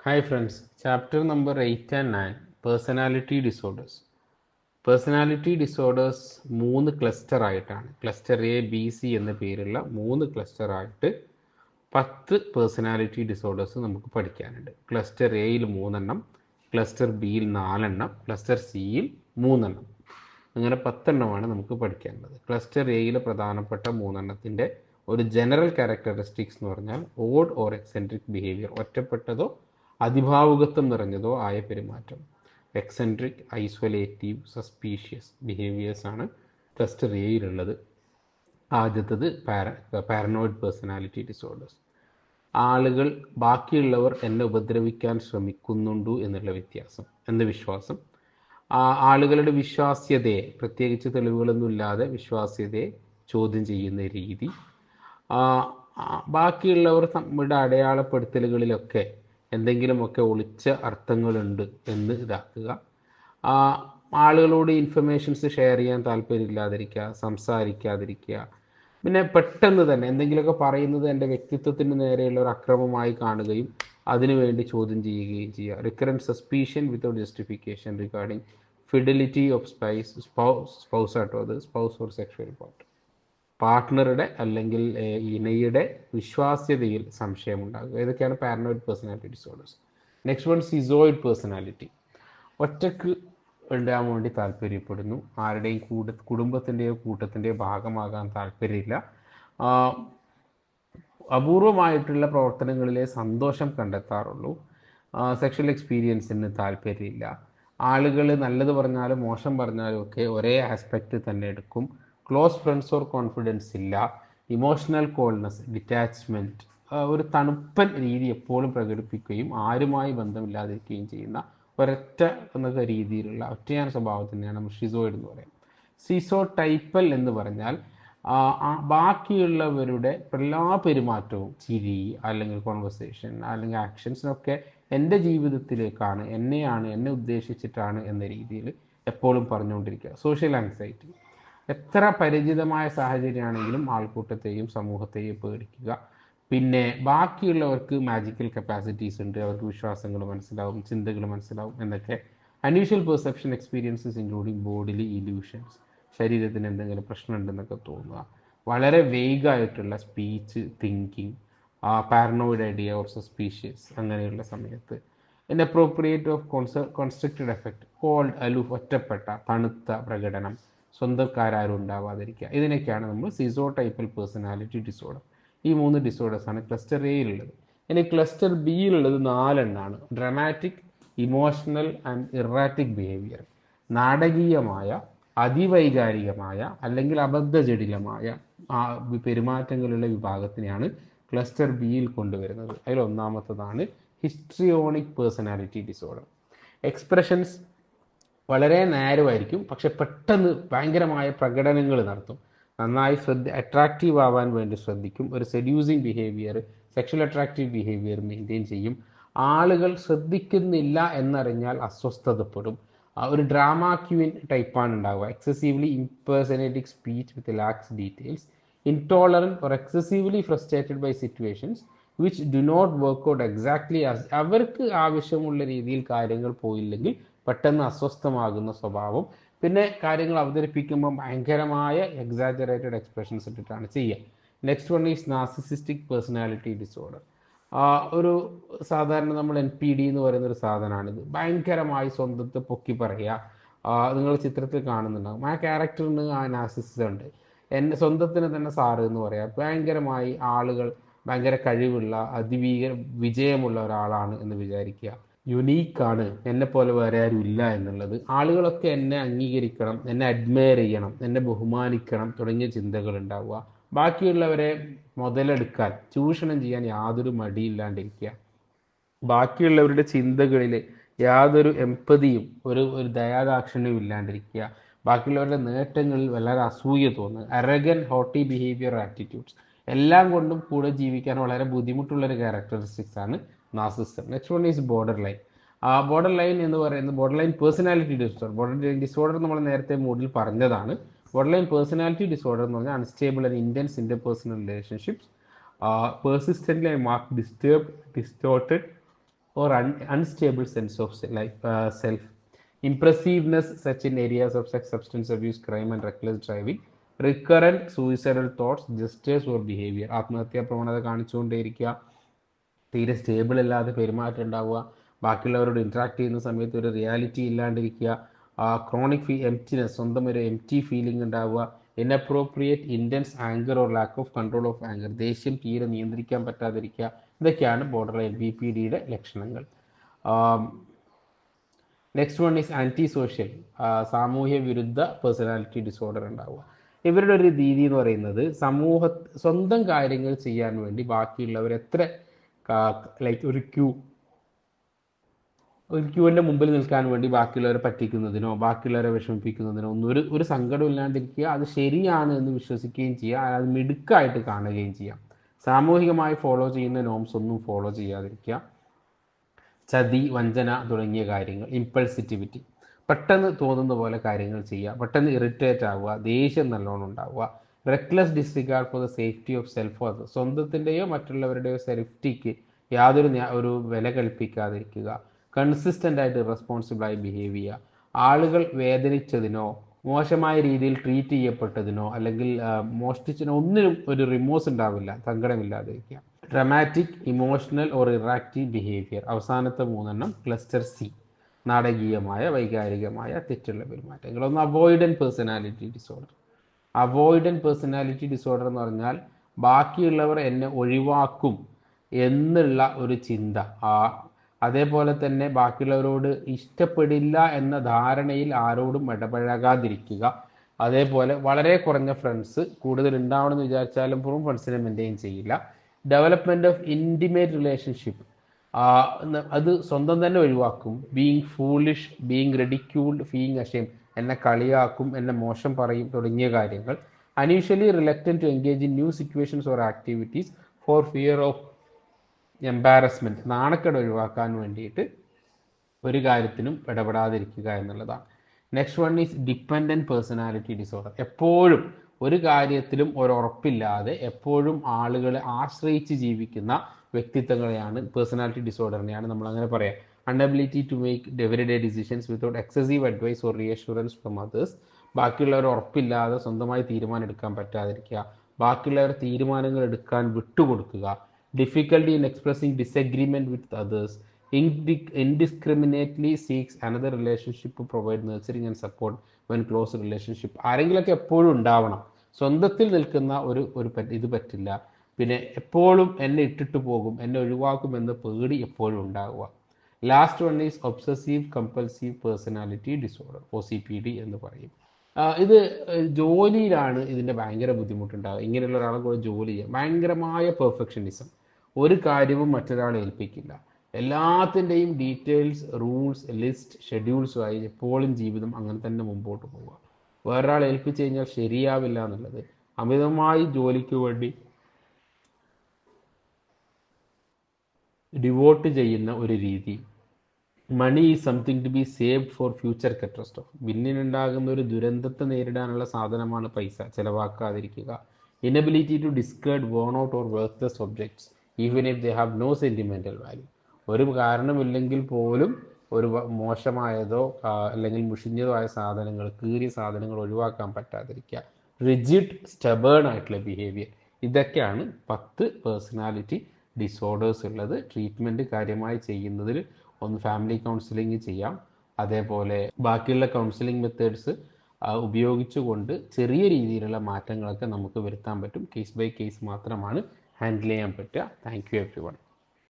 Hi friends, chapter number 8 and 9 Personality Disorders. Personality disorders 3 cluster ആയിട്ടാണ്, cluster A B C എന്ന പേരുള്ള 3 cluster ആയിട്ട് 10 personality disorders നമുക്ക് പഠിക്കാനുണ്ട്. ക്ലസ്റ്റർ എയിൽ 3 എണ്ണം, ക്ലസ്റ്റർ ബിയിൽ 4 എണ്ണം, ക്ലസ്റ്റർ സിയിൽ 3 എണ്ണം, അങ്ങനെ 10 എണ്ണമാണ് നമുക്ക് പഠിക്കേണ്ടത്. ക്ലസ്റ്റർ എയിലെ പ്രധാനപ്പെട്ട 3 എണ്ണത്തിൻ്റെ ഒരു ജനറൽ ക്യാരക്ടറിസ്റ്റിക്സ് എന്ന് പറഞ്ഞാൽ ഓഡ് ഓർ എക്സെൻട്രിക് ബിഹേവിയർ, ഒറ്റപ്പെട്ടതോ അതിഭാവുകത്വം നിറഞ്ഞതോ ആയ പെരുമാറ്റം. എക്സെൻട്രിക്, ഐസൊലേറ്റീവ്, സസ്പീഷ്യസ് ബിഹേവിയേഴ്സ് ആണ് ക്ലസ്റ്റർ എയിലുള്ളത്. ആദ്യത്തത് പാരനോയിഡ് പേഴ്സണാലിറ്റി ഡിസോർഡേഴ്സ്. ആളുകൾ ബാക്കിയുള്ളവർ എന്നെ ഉപദ്രവിക്കാൻ ശ്രമിക്കുന്നുണ്ടു എന്നുള്ള വിശ്വാസം. ആളുകളുടെ വിശ്വാസ്യതയെ, പ്രത്യേകിച്ച് തെളിവുകളൊന്നുമില്ലാതെ വിശ്വാസ്യതയെ ചോദ്യം ചെയ്യുന്ന രീതി. ബാക്കിയുള്ളവർ തമ്മിലുള്ള അടയാളപ്പെടുത്തലുകളിലൊക്കെ എന്തെങ്കിലുമൊക്കെ ഒളിച്ച അർത്ഥങ്ങളുണ്ട് എന്ന് ഇതാക്കുക. ആളുകളോട് ഇൻഫർമേഷൻസ് ഷെയർ ചെയ്യാൻ താല്പര്യമില്ലാതിരിക്കുക, സംസാരിക്കാതിരിക്കുക. പിന്നെ പെട്ടെന്ന് തന്നെ എന്തെങ്കിലുമൊക്കെ പറയുന്നത് എൻ്റെ വ്യക്തിത്വത്തിന് നേരെയുള്ള ഒരു അക്രമമായി കാണുകയും അതിനുവേണ്ടി ചോദ്യം ചെയ്യുകയും ചെയ്യുക. Recurrent suspicion without justification regarding fidelity of spouse ആട്ടോ, അത് സ്പൗസ് ഓർ സെക്ഷൽ പാർട്ട്ണറുടെ അല്ലെങ്കിൽ ഇണയുടെ വിശ്വാസ്യതയിൽ സംശയമുണ്ടാകുക. ഇതൊക്കെയാണ് paranoid personality disorders. Next one schizoid personality. ഒറ്റക്ക് ഉണ്ടാകാൻ വേണ്ടി താല്പര്യപ്പെടുന്നു, ആരുടെയും കുടുംബത്തിൻ്റെയോ കൂട്ടത്തിൻ്റെയോ ഭാഗമാകാൻ താല്പര്യമില്ല, അപൂർവമായിട്ടുള്ള പ്രവർത്തനങ്ങളിലെ സന്തോഷം കണ്ടെത്താറുള്ളൂ, സെക്ഷൽ എക്സ്പീരിയൻസിന് താല്പര്യമില്ല, ആളുകൾ നല്ലത് പറഞ്ഞാലും മോശം പറഞ്ഞാലും ഒക്കെ ഒരേ ആസ്പെക്റ്റ് തന്നെ എടുക്കും, ക്ലോസ് ഫ്രണ്ട്സ് ഓർ കോൺഫിഡൻസ് ഇല്ല, ഇമോഷണൽ കോൾനെസ്, ഡിറ്റാച്ച്മെൻറ്റ്, ഒരു തണുപ്പൻ രീതി എപ്പോഴും പ്രകടിപ്പിക്കുകയും ആരുമായി ബന്ധമില്ലാതിരിക്കുകയും ചെയ്യുന്ന ഒരൊറ്റ എന്നൊക്കെ രീതിയിലുള്ള ഒറ്റയാൻ സ്വഭാവത്തിനെയാണ് നമ്മൾ ഷിസോയിഡ് എന്ന് പറയുന്നത്. സിസോ ടൈപ്പൽ എന്ന് പറഞ്ഞാൽ ബാക്കിയുള്ളവരുടെ എല്ലാ പെരുമാറ്റവും, ചിരി അല്ലെങ്കിൽ കോൺവെർസേഷൻ അല്ലെങ്കിൽ ആക്ഷൻസിനൊക്കെ എൻ്റെ ജീവിതത്തിലേക്കാണ്, എന്നെ ഉദ്ദേശിച്ചിട്ടാണ് എന്ന രീതിയിൽ എപ്പോഴും പറഞ്ഞുകൊണ്ടിരിക്കുക. സോഷ്യൽ ആങ്സൈറ്റി, എത്ര പരിചിതമായ സാഹചര്യമാണെങ്കിലും ആൾക്കൂട്ടത്തെയും സമൂഹത്തെയും പേടിക്കുക. പിന്നെ ബാക്കിയുള്ളവർക്ക് മാജിക്കൽ കപ്പാസിറ്റീസ് ഉണ്ട്, അവർക്ക് വിശ്വാസങ്ങൾ മനസ്സിലാവും, ചിന്തകൾ മനസ്സിലാവും എന്നൊക്കെ. Unusual perception experiences including bodily illusions, ശരീരത്തിന് എന്തെങ്കിലും പ്രശ്നമുണ്ടെന്നൊക്കെ തോന്നുക. വളരെ വേഗമായിട്ടുള്ള speech, thinking, paranoid idea or suspicious അങ്ങനെയുള്ള സമയത്ത്. Inappropriate of constructed effect, cold, aloof, ഒറ്റപ്പെട്ട തണുത്ത പ്രകടനം, സ്വന്തക്കാരും ഉണ്ടാവാതിരിക്കുക. ഇതിനൊക്കെയാണ് നമ്മൾ സിസോ ടൈപ്പൽ പേഴ്സണാലിറ്റി ഡിസോർഡർ. ഈ 3 ഡിസോർഡേഴ്സാണ് ക്ലസ്റ്റർ എയിലുള്ളത്. ഇനി ക്ലസ്റ്റർ ബിയിലുള്ളത് 4 എണ്ണമാണ്. Dramatic, emotional and erratic behaviour, നാടകീയമായ, അതിവൈകാരികമായ അല്ലെങ്കിൽ അബദ്ധജടിലമായ പെരുമാറ്റങ്ങളുടെ വിഭാഗത്തിനെയാണ് ക്ലസ്റ്റർ ബിയിൽ കൊണ്ടുവരുന്നത്. അതിൽ ഒന്നാമത്തതാണ് ഹിസ്ട്രിയോണിക് പേഴ്സണാലിറ്റി ഡിസോർഡർ. എക്സ്പ്രഷൻസ് വളരെ നേരമായിരിക്കും, പക്ഷെ പെട്ടെന്ന് ഭയങ്കരമായ പ്രകടനങ്ങൾ നടത്തും. നന്നായി അട്രാക്റ്റീവ് ആവാൻ വേണ്ടി ശ്രദ്ധിക്കും. ഒരു seducing behaviour, sexual attractive behaviour maintain ചെയ്യും. ആളുകൾ ശ്രദ്ധിക്കുന്നില്ല എന്നറിഞ്ഞാൽ അസ്വസ്ഥതപ്പെടും. ഒരു ഡ്രാമ ക്യൂൻ ടൈപ്പാണ് ഉണ്ടാവുക. Excessively impersonating speech with lacks details. Intolerant or excessively frustrated by situations which do not work out exactly as, അവർക്ക് ആവശ്യമുള്ള രീതിയിൽ കാര്യങ്ങൾ പോയില്ലെങ്കിൽ പെട്ടെന്ന് അസ്വസ്ഥമാകുന്ന സ്വഭാവം. പിന്നെ കാര്യങ്ങൾ അവതരിപ്പിക്കുമ്പോൾ ഭയങ്കരമായ എക്സാജറേറ്റഡ് എക്സ്പ്രഷൻസ് ഇട്ടിട്ടാണ് ചെയ്യുക. Next one is narcissistic personality disorder. ഒരു സാധാരണ നമ്മൾ NPD എന്ന് പറയുന്നൊരു സാധനമാണിത്. ഭയങ്കരമായി സ്വന്തത്തെ പൊക്കി പറയുക. നിങ്ങൾ ചിത്രത്തിൽ കാണുന്നുണ്ടാകും, ആ ക്യാരക്ടറിന് ആ നാർസിസിസം ഉണ്ട്. സ്വന്തത്തിന് തന്നെ സാറ് എന്ന് പറയാം. ഭയങ്കരമായി ആളുകൾ ഭയങ്കര കഴിവുള്ള വിജയമുള്ള ഒരാളാണ് എന്ന് വിചാരിക്കുക. യുണീക്കാണ്, എന്നെപ്പോലെ വേറെ ആരും ഇല്ല എന്നുള്ളത്. ആളുകളൊക്കെ എന്നെ അംഗീകരിക്കണം, എന്നെ അഡ്മയർ ചെയ്യണം, എന്നെ ബഹുമാനിക്കണം തുടങ്ങിയ ചിന്തകൾ ഉണ്ടാവുക. ബാക്കിയുള്ളവരെ മുതലെടുക്കാൻ, ചൂഷണം ചെയ്യാൻ യാതൊരു മടിയില്ലാണ്ടിരിക്കുക. ബാക്കിയുള്ളവരുടെ ചിന്തകളിൽ യാതൊരു എമ്പതിയും ഒരു ദയാദാക്ഷിണ്യവും ഇല്ലാണ്ടിരിക്കുക. ബാക്കിയുള്ളവരുടെ നേട്ടങ്ങളിൽ വളരെ അസൂയ തോന്നുക. അറഗൻ, ഹോട്ടി ബിഹേവിയർ, ആറ്റിറ്റ്യൂഡ്സ്, എല്ലാം കൊണ്ടും കൂടെ ജീവിക്കാൻ വളരെ ബുദ്ധിമുട്ടുള്ളൊരു ക്യാരക്ടറിസ്റ്റിക്സ് ആണ് narcissism. Next one is border line. Border line എന്ന് പറയുന്നത് border line personality disorder. Border line disorder നമ്മൾ നേരത്തെ മോഡിൽ പറഞ്ഞതാണ്. ബോർഡർ ലൈൻ പേഴ്സണാലിറ്റി ഡിസോർഡർ എന്ന് പറഞ്ഞാൽ unstable and intense interpersonal relationships, persistently mark disturbed, distorted or unstable sense of self, impressiveness such in areas of sex, substance abuse, crime and reckless driving, recurrent suicidal thoughts, gestures or behavior. ആത്മഹത്യാ പ്രവണത കാണിച്ചുകൊണ്ടേയിരിക്കുക, തീരെ stable അല്ലാതെ പെരുമാറ്റം ഉണ്ടാവുക, ബാക്കിയുള്ളവരോട് interact ചെയ്യുന്ന സമയത്ത് ഒരു reality ഇല്ലാണ്ടിരിക്കുക, chronic emptiness, സ്വന്തം ഒരു എംപ്റ്റി ഫീലിംഗ് ഉണ്ടാവുക, inappropriate intense anger or lack of control of anger, ദേഷ്യം തീരെ നിയന്ത്രിക്കാൻ പറ്റാതിരിക്കുക. ഇതൊക്കെയാണ് ബോർഡർ ലൈൻ BPDയുടെ ലക്ഷണങ്ങൾ. Next one is antisocial, സാമൂഹ്യ വിരുദ്ധ പേഴ്സണാലിറ്റി ഡിസോർഡർ ഉണ്ടാവുക. ഇവരുടെ ഒരു രീതി എന്ന് പറയുന്നത് സ്വന്തം കാര്യങ്ങൾ ചെയ്യാൻ വേണ്ടി ബാക്കിയുള്ളവർ എത്ര ലൈക്ക് ഒരു ക്യൂവിൻ്റെ മുമ്പിൽ നിൽക്കാൻ വേണ്ടി ബാക്കിയുള്ളവരെ പറ്റിക്കുന്നതിനോ ബാക്കിയുള്ളവരെ വിഷമിപ്പിക്കുന്നതിനോ ഒന്നും ഒരു സങ്കടം ഇല്ലാണ്ടിരിക്കുക, അത് ശരിയാണ് എന്ന് വിശ്വസിക്കുകയും ചെയ്യുക, അത് മിടുക്കായിട്ട് കാണുകയും ചെയ്യാം. സാമൂഹികമായി ഫോളോ ചെയ്യുന്ന നോംസ് ഒന്നും ഫോളോ ചെയ്യാതിരിക്കുക, ചതി, വഞ്ചന തുടങ്ങിയ കാര്യങ്ങൾ, ഇമ്പൾസിറ്റിവിറ്റി, പെട്ടെന്ന് തോന്നുന്ന പോലെ കാര്യങ്ങൾ ചെയ്യുക, പെട്ടെന്ന് ഇറിറ്റേറ്റ് ആവുക, ദേഷ്യം നല്ലോണം ഉണ്ടാവുക, reckless disregard for the safety of self or സ്വന്തത്തിൻ്റെയോ മറ്റുള്ളവരുടെയോ സേഫ്റ്റിക്ക് യാതൊരു ഒരു വില കൽപ്പിക്കാതിരിക്കുക, കൺസിസ്റ്റൻ്റ് ആയിട്ട് റെസ്പോൺസിബിളായി ബിഹേവ് ചെയ്യുക, ആളുകൾ വേദനിച്ചതിനോ മോശമായ രീതിയിൽ ട്രീറ്റ് ചെയ്യപ്പെട്ടതിനോ അല്ലെങ്കിൽ മോഷ്ടിച്ചതിനോ ഒന്നിനും ഒരു റിമോഴ്സ് ഉണ്ടാവില്ല, സങ്കടമില്ലാതിരിക്കുക, ഡ്രമാറ്റിക്, ഇമോഷണൽ ഓർ ഇറാക്റ്റീവ് ബിഹേവിയർ. അവസാനത്തെ 3 ക്ലസ്റ്റർ C, നാടകീയമായ വൈകാരികമായ തെറ്റുള്ള പെരുമാറ്റങ്ങൾ. ഒന്ന് avoidant personality disorder. Avoidant personality disorder എന്ന് പറഞ്ഞാൽ ബാക്കിയുള്ളവർ എന്നെ ഒഴിവാക്കും എന്നുള്ള ഒരു ചിന്ത, അതേപോലെ തന്നെ ബാക്കിയുള്ളവരോട് ഇഷ്ടപ്പെടില്ല എന്ന ധാരണയിൽ ആരോടും ഇടപഴകാതിരിക്കുക, അതേപോലെ വളരെ കുറഞ്ഞ ഫ്രണ്ട്സ്, കൂടുതൽ ഉണ്ടാവണമെന്ന് വിചാരിച്ചാലും പോലും ഫ്രണ്ട്സിനെ മെയിൻറ്റെയിൻ ചെയ്യില്ല, ഡെവലപ്മെൻറ്റ് ഓഫ് ഇൻറ്റിമേറ്റ് റിലേഷൻഷിപ്പ്, അത് സ്വന്തം തന്നെ ഒഴിവാക്കും, being foolish, being ridiculed, feeling ashamed, എന്നെ കളിയാക്കും, എന്നെ മോശം പറയും തുടങ്ങിയ കാര്യങ്ങൾ. Unusually reluctant to engage in new situations or activities for fear of embarrassment, നാണക്കേട് ഒഴിവാക്കാൻ വേണ്ടിയിട്ട് ഒരു കാര്യത്തിനും ഇടപെടാതിരിക്കുക എന്നുള്ളതാണ്. Next one is dependent personality disorder. എപ്പോഴും ഒരു കാര്യത്തിലും ഒരുറപ്പില്ലാതെ എപ്പോഴും ആളുകളെ ആശ്രയിച്ച് ജീവിക്കുന്ന വ്യക്തിത്വങ്ങളെയാണ്, പേഴ്സണാലിറ്റി ഡിസോർഡറിനെയാണ് നമ്മൾ അങ്ങനെ പറയാം. Inability to make everyday decisions without excessive advice or reassurance from others. ബാക്കിയുള്ളവർ ഉറപ്പില്ലാതെ സ്വന്തമായി തീരുമാനം എടുക്കാൻ പറ്റാതിരിക്കുക, ബാക്കിയുള്ളവർ തീരുമാനങ്ങൾ എടുക്കാൻ വിട്ടുകൊടുക്കുക, difficulty in expressing disagreement with others, indiscriminately seeks another relationship to provide nurturing and support when close relationship. ആരെങ്കിലൊക്കെ എപ്പോഴും ഉണ്ടാവണം, സ്വന്തത്തിൽ നിൽക്കുന്ന ഒരു ഇത് പറ്റില്ല, പിന്നെ എപ്പോഴും എന്നെ ഇട്ടിട്ട് പോകും, എന്നെ ഒഴിവാക്കും എന്ന പേടി എപ്പോഴും ഉണ്ടാവുക. Last one is obsessive compulsive personality disorder, OCPD എന്ന് പറയും. ഇത് ജോലിയിലാണ് ഇതിൻ്റെ ഭയങ്കര ബുദ്ധിമുട്ടുണ്ടാകുക. ഇങ്ങനെയുള്ള ഒരാളെ കൂടെ ജോലി ചെയ്യുക, ഭയങ്കരമായ പെർഫെക്ഷനിസം, ഒരു കാര്യവും മറ്റൊരാളെ ഏൽപ്പിക്കില്ല, എല്ലാത്തിൻ്റെയും ഡീറ്റെയിൽസ്, റൂൾസ്, ലിസ്റ്റ്, ഷെഡ്യൂൾസുമായി എപ്പോഴും ജീവിതം അങ്ങനെ തന്നെ മുമ്പോട്ട് പോവുക. വേറൊരാൾ ഏൽപ്പിച്ചു കഴിഞ്ഞാൽ ശരിയാവില്ല എന്നുള്ളത്, അമിതമായി ജോലിക്ക് വേണ്ടി ഡിവോട്ട് ചെയ്യുന്ന ഒരു രീതി. Money is something to be saved for future catastrophe. പിന്നിലുണ്ടാകുന്ന ഒരു ദുരന്തത്തെ നേരിടാനുള്ള സാധനമാണ് പൈസ, ചിലവാക്കാതിരിക്കുക. Inability to discard, worn out or worthless objects even if they have no sentimental value. ഒരു കാരണമില്ലെങ്കിൽ പോലും ഒരു മോശമായതോ അല്ലെങ്കിൽ മുഷിഞ്ഞതോ ആയ സാധനങ്ങൾ, കീറിയ സാധനങ്ങൾ ഒഴിവാക്കാൻ പറ്റാതിരിക്കുക. റിജിഡ്, സ്റ്റബേൺ ആയിട്ടുള്ള ബിഹേവിയർ. ഇതൊക്കെയാണ് 10 പേഴ്സണാലിറ്റി ഡിസോർഡേഴ്സ് ഉള്ളത്. ട്രീറ്റ്മെൻറ്റ് കാര്യമായി ചെയ്യുന്നതിൽ ഒന്ന് ഫാമിലി കൗൺസിലിംഗ് ചെയ്യാം, അതേപോലെ ബാക്കിയുള്ള കൗൺസിലിംഗ് മെത്തേഡ്സ് ഉപയോഗിച്ചുകൊണ്ട് ചെറിയ രീതിയിലുള്ള മാറ്റങ്ങളൊക്കെ നമുക്ക് വരുത്താൻ പറ്റും. കേസ് ബൈ കേസ് മാത്രമാണ് ഹാൻഡിൽ ചെയ്യാൻ പറ്റുക. Thank you every one.